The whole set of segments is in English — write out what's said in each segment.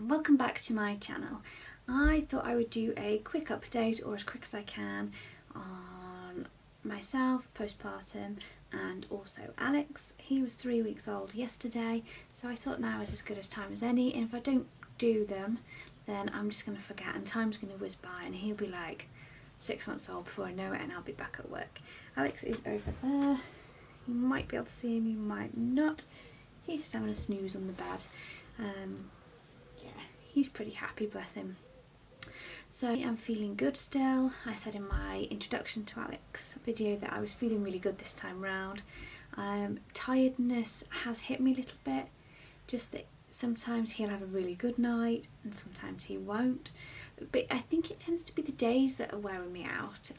and welcome back to my channel. I thought I would do a quick update, or as quick as I can, on myself, postpartum, and also Alex. He was 3 weeks old yesterday, so I thought now is as good as time as any, and if I don't do them then I'm just going to forget and time's going to whiz by and he'll be like 6 months old before I know it and I'll be back at work. Alex is over there. You might be able to see him, you might not. He's just having a snooze on the bed. Yeah, he's pretty happy, bless him. So I'm feeling good still. I said in my introduction to Alex video that I was feeling really good this time round. Tiredness has hit me a little bit, just that sometimes he'll have a really good night and sometimes he won't. But I think it tends to be the days that are wearing me out.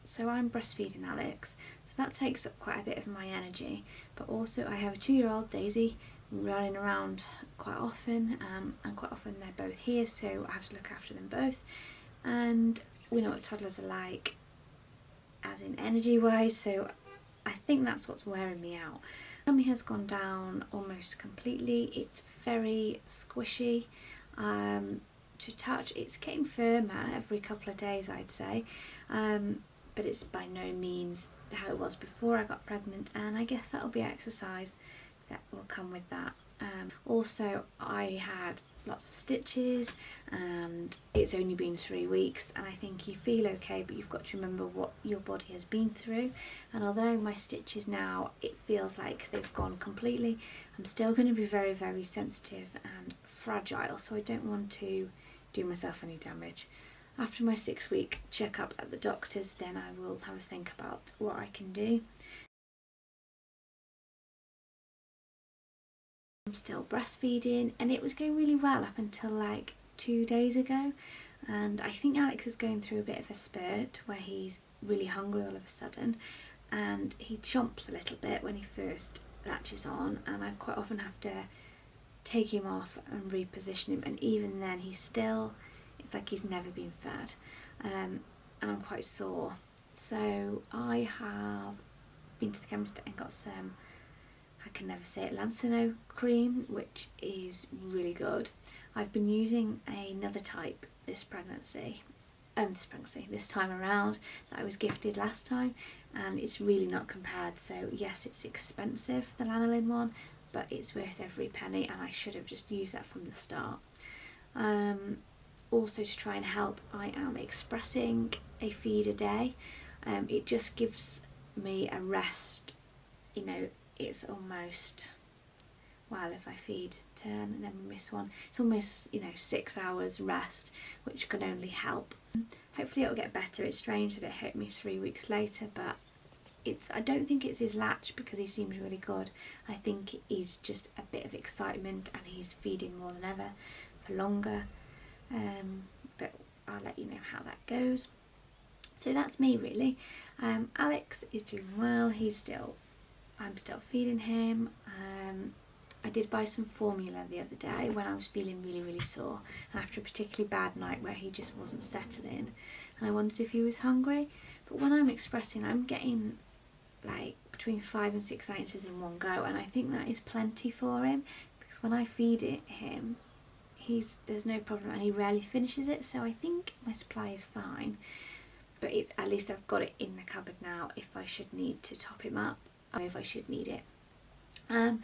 So I'm breastfeeding Alex, so that takes up quite a bit of my energy. But also I have a 2-year-old, Daisy, running around quite often, and quite often they're both here, so I have to look after them both. And we know what toddlers are like, as in energy wise, so I think that's what's wearing me out. Tummy has gone down almost completely. It's very squishy to touch. It's getting firmer every couple of days, I'd say, but it's by no means how it was before I got pregnant, and I guess that'll be exercise that will come with that. Also, I had lots of stitches and it's only been 3 weeks, and I think you feel okay, but you've got to remember what your body has been through. And although my stitches now, it feels like they've gone completely, I'm still going to be very, very sensitive and fragile, so I don't want to do myself any damage. After my 6-week checkup at the doctor's, then I will have a think about what I can do. I'm still breastfeeding, and it was going really well up until like 2 days ago, and I think Alex is going through a bit of a spurt where he's really hungry all of a sudden, and he chomps a little bit when he first latches on, and I quite often have to take him off and reposition him, and even then he's still, it's like he's never been fed, and I'm quite sore. So I have been to the chemist and got some, I can never say it, Lancino cream, which is really good. I've been using another type this time around, that I was gifted last time, and it's really not compared. So yes, it's expensive, the lanolin one, but it's worth every penny, and I should have just used that from the start. Also, to try and help, I am expressing a feed a day. It just gives me a rest, you know. It's almost, well, if I feed 10 and then we miss one, it's almost, you know, 6 hours rest, which can only help. Hopefully it'll get better. It's strange that it hit me 3 weeks later, but I don't think it's his latch, because he seems really good. I think he's just a bit of excitement and he's feeding more than ever for longer, but I'll let you know how that goes. So that's me really. Alex is doing well. I'm still feeding him. I did buy some formula the other day when I was feeling really, really sore, and after a particularly bad night where he just wasn't settling, and I wondered if he was hungry. But when I'm expressing, I'm getting like between 5 and 6 ounces in one go, and I think that is plenty for him, because when I feed him, there's no problem, and he rarely finishes it, so I think my supply is fine. But at least I've got it in the cupboard now if I should need to top him up, if I should need it. Like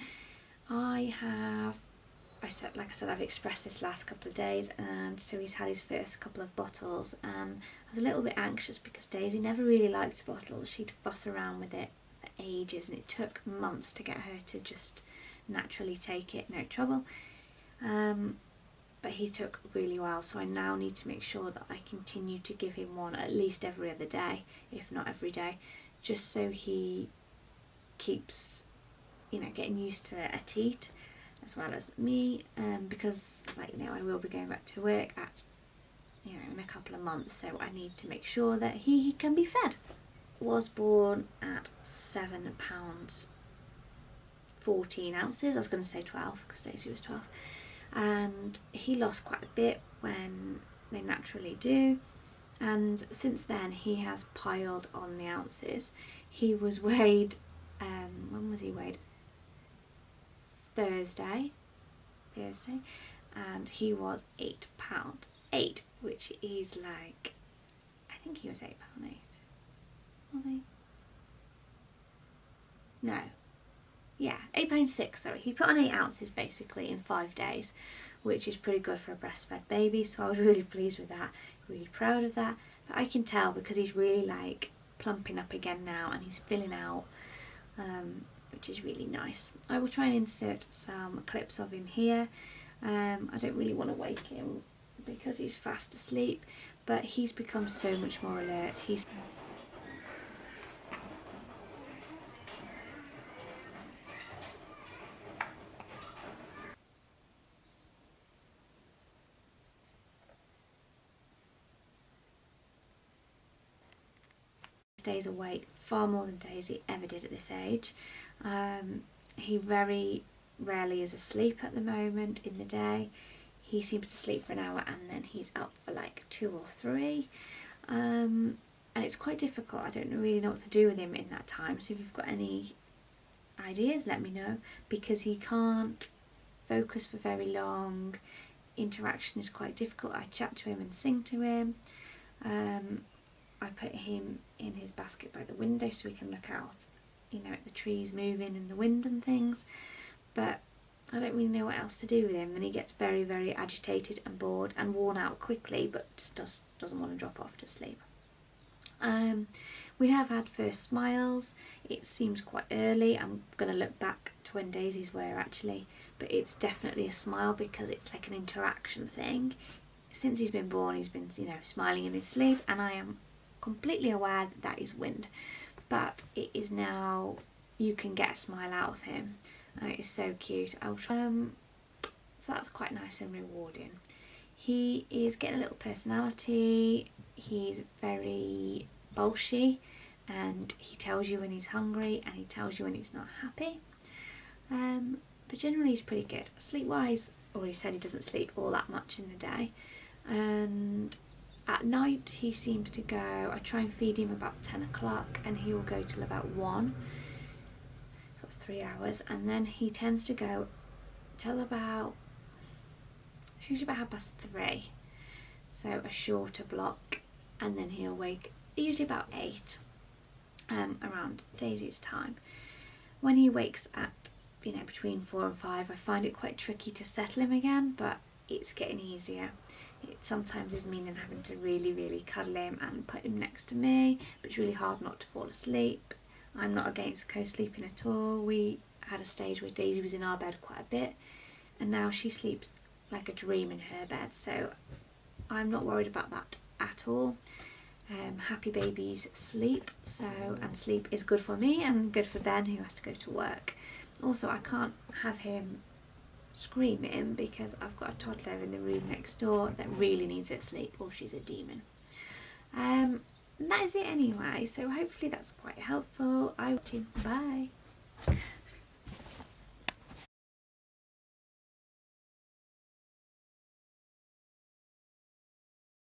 I said, I've expressed this last couple of days, and so he's had his first couple of bottles, and I was a little bit anxious because Daisy never really liked bottles. She'd fuss around with it for ages, and it took months to get her to just naturally take it, no trouble. But he took really well, so I now need to make sure that I continue to give him one at least every other day, if not every day, just so he keeps, you know, getting used to a teat as well as me, because, like, you know, I will be going back to work at, you know, in a couple of months, so I need to make sure that he can be fed. Was born at £7 14 ounces. I was going to say 12 because Daisy was 12, and he lost quite a bit when they naturally do, and since then he has piled on the ounces. He was weighed, when was he weighed? Thursday, and he was £8.8, which is like, I think he was £8.8. Was he? No. Yeah, £8.6, sorry. He put on 8 ounces basically in 5 days, which is pretty good for a breastfed baby, so I was really pleased with that, really proud of that. But I can tell because he's really like plumping up again now and he's filling out, which is really nice. I will try and insert some clips of him here. I don't really want to wake him because he's fast asleep, but he's become so much more alert. He's stays awake far more than Daisy ever did at this age. He very rarely is asleep at the moment in the day. He seems to sleep for an hour and then he's up for like 2 or 3. And it's quite difficult. I don't really know what to do with him in that time, so if you've got any ideas, let me know, because he can't focus for very long. Interaction is quite difficult. I chat to him and sing to him. I put him in his basket by the window so he can look out, you know, at the trees moving in the wind and things, but I don't really know what else to do with him. Then he gets very, very agitated and bored and worn out quickly, but just doesn't want to drop off to sleep. We have had first smiles. It seems quite early. I'm going to look back to when Daisy's were actually, but it's definitely a smile because it's like an interaction thing. Since he's been born, he's been, you know, smiling in his sleep, and I am completely aware that that is wind, but it is now, you can get a smile out of him and it is so cute. So that's quite nice and rewarding. He is getting a little personality. He's very bolshy and he tells you when he's hungry and he tells you when he's not happy, but generally he's pretty good. Sleep wise, already said he doesn't sleep all that much in the day, and at night he seems to go, I try and feed him about 10 o'clock and he will go till about 1, so that's 3 hours, and then he tends to go till about, it's usually about 3:30, so a shorter block, and then he'll wake usually about 8, around Daisy's time. When he wakes at, you know, between 4 and 5, I find it quite tricky to settle him again, but it's getting easier. It sometimes is meaning having to really, really cuddle him and put him next to me, but it's really hard not to fall asleep. I'm not against co-sleeping at all. We had a stage where Daisy was in our bed quite a bit, and now she sleeps like a dream in her bed, so I'm not worried about that at all. Happy babies sleep, and sleep is good for me and good for Ben, who has to go to work. Also, I can't have him screaming because I've got a toddler in the room next door that really needs her sleep, or she's a demon. That is it anyway, so hopefully that's quite helpful. Bye.